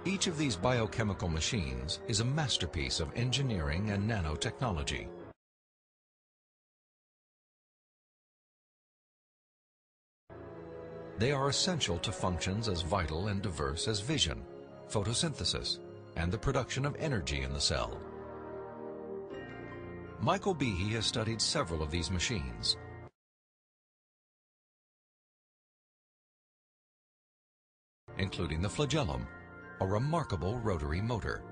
Each of these biochemical machines is a masterpiece of engineering and nanotechnology. They are essential to functions as vital and diverse as vision, photosynthesis, and the production of energy in the cell. Michael Behe has studied several of these machines. Including the flagellum, a remarkable rotary motor.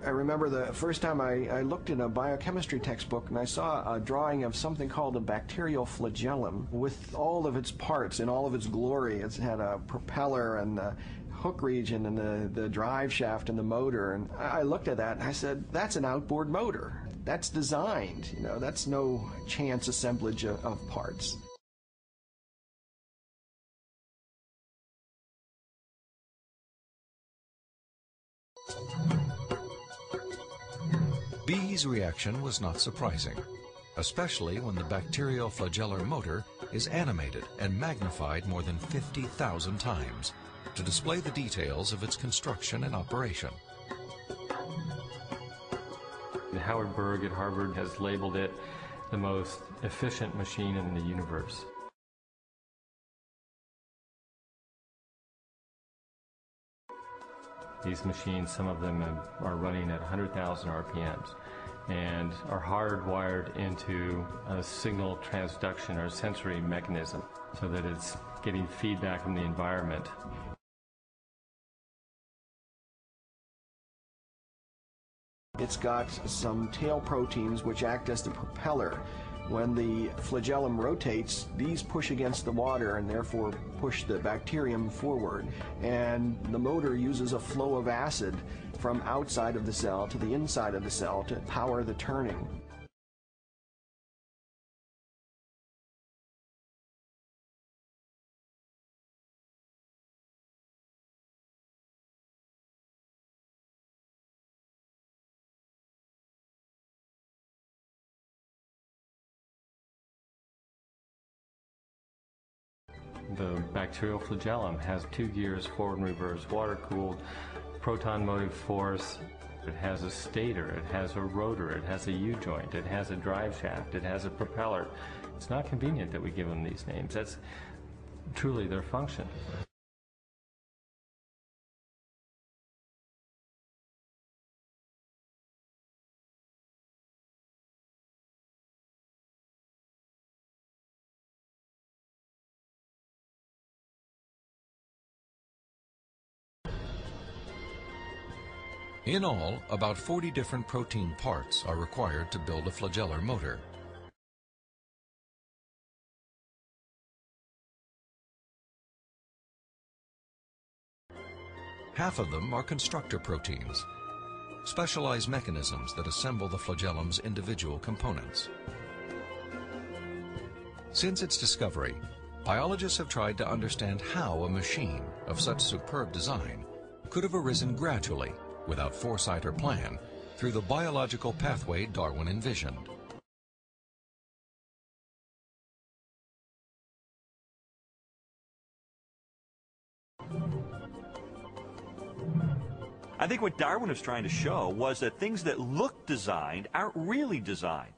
I remember the first time I looked in a biochemistry textbook and I saw a drawing of something called a bacterial flagellum with all of its parts in all of its glory. It had a propeller and the hook region and the drive shaft and the motor. And I looked at that and I said, that's an outboard motor. That's designed, you know, that's no chance assemblage of parts. Behe's reaction was not surprising, especially when the bacterial flagellar motor is animated and magnified more than 50,000 times to display the details of its construction and operation. Howard Berg at Harvard has labeled it the most efficient machine in the universe. These machines, some of them are running at 100,000 RPMs and are hardwired into a signal transduction or sensory mechanism so that it's getting feedback from the environment. It's got some tail proteins which act as the propeller. When the flagellum rotates, these push against the water and therefore push the bacterium forward. And the motor uses a flow of acid from outside of the cell to the inside of the cell to power the turning. The bacterial flagellum has 2 gears, forward and reverse, water-cooled, proton motive force. It has a stator, it has a rotor, it has a U-joint, it has a drive shaft, it has a propeller. It's not convenient that we give them these names. That's truly their function. In all, about 40 different protein parts are required to build a flagellar motor. Half of them are constructor proteins, specialized mechanisms that assemble the flagellum's individual components. Since its discovery, biologists have tried to understand how a machine of such superb design could have arisen gradually, without foresight or plan, through the biological pathway Darwin envisioned. I think what Darwin was trying to show was that things that look designed aren't really designed.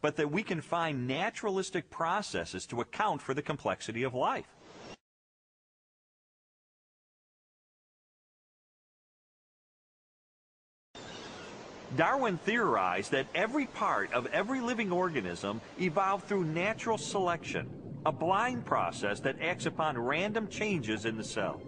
But that we can find naturalistic processes to account for the complexity of life. Darwin theorized that every part of every living organism evolved through natural selection, a blind process that acts upon random changes in the cell.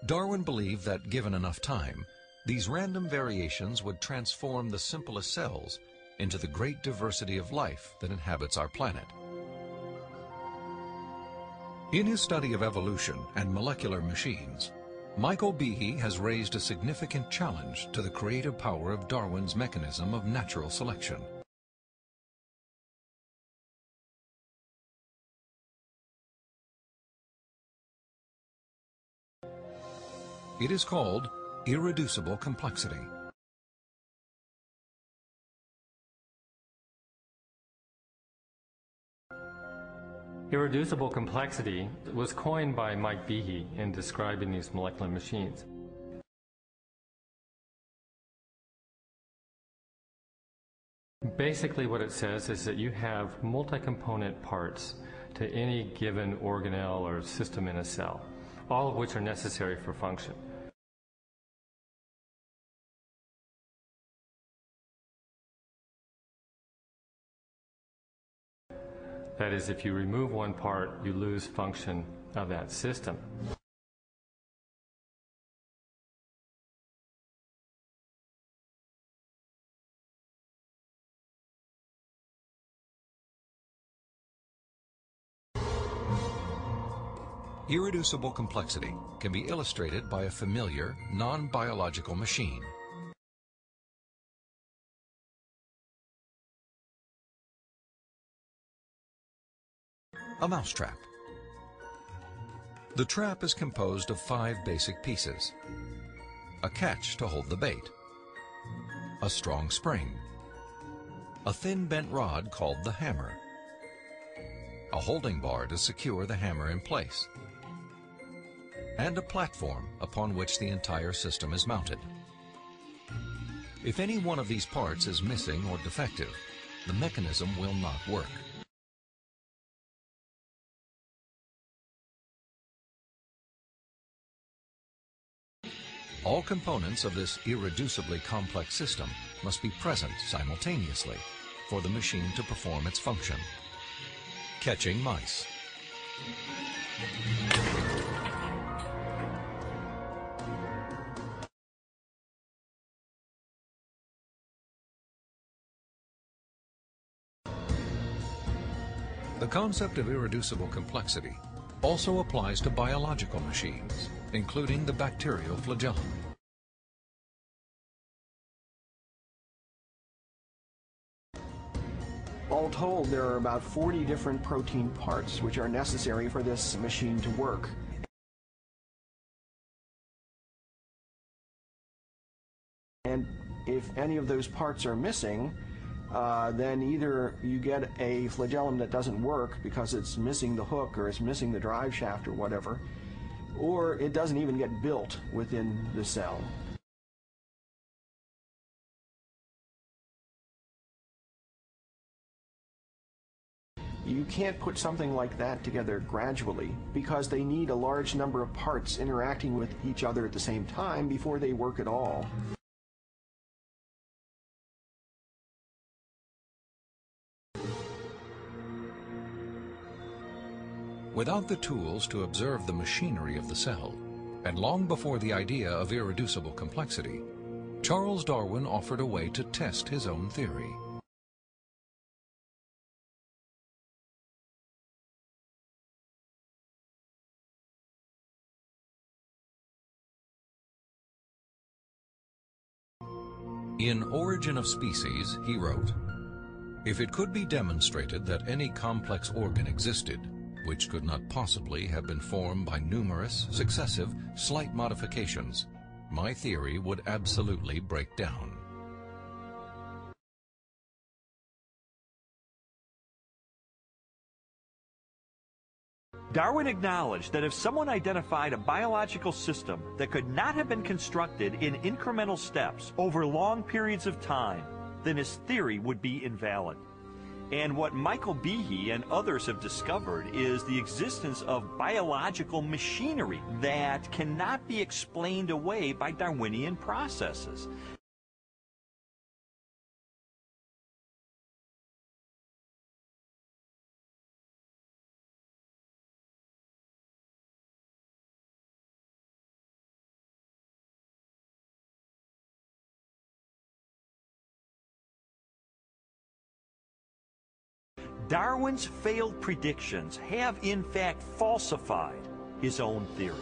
Darwin believed that, given enough time, these random variations would transform the simplest cells into the great diversity of life that inhabits our planet. In his study of evolution and molecular machines, Michael Behe has raised a significant challenge to the creative power of Darwin's mechanism of natural selection. It is called irreducible complexity. Irreducible complexity was coined by Mike Behe in describing these molecular machines. Basically what it says is that you have multi-component parts to any given organelle or system in a cell, all of which are necessary for function. That is, if you remove one part, you lose function of that system. Irreducible complexity can be illustrated by a familiar, non-biological machine. A mousetrap. The trap is composed of 5 basic pieces. A catch to hold the bait, a strong spring, a thin bent rod called the hammer, a holding bar to secure the hammer in place, and a platform upon which the entire system is mounted. If any one of these parts is missing or defective, the mechanism will not work. All components of this irreducibly complex system must be present simultaneously for the machine to perform its function. Catching mice. The concept of irreducible complexity also applies to biological machines, including the bacterial flagellum. All told, there are about 40 different protein parts which are necessary for this machine to work. And if any of those parts are missing, then either you get a flagellum that doesn't work because it's missing the hook or it's missing the drive shaft or whatever, or it doesn't even get built within the cell. You can't put something like that together gradually because they need a large number of parts interacting with each other at the same time before they work at all. Without the tools to observe the machinery of the cell, and long before the idea of irreducible complexity, Charles Darwin offered a way to test his own theory. In Origin of Species, he wrote, "If it could be demonstrated that any complex organ existed, which could not possibly have been formed by numerous, successive, slight modifications, my theory would absolutely break down." Darwin acknowledged that if someone identified a biological system that could not have been constructed in incremental steps over long periods of time, then his theory would be invalid. And what Michael Behe and others have discovered is the existence of biological machinery that cannot be explained away by Darwinian processes. Darwin's failed predictions have in fact falsified his own theory.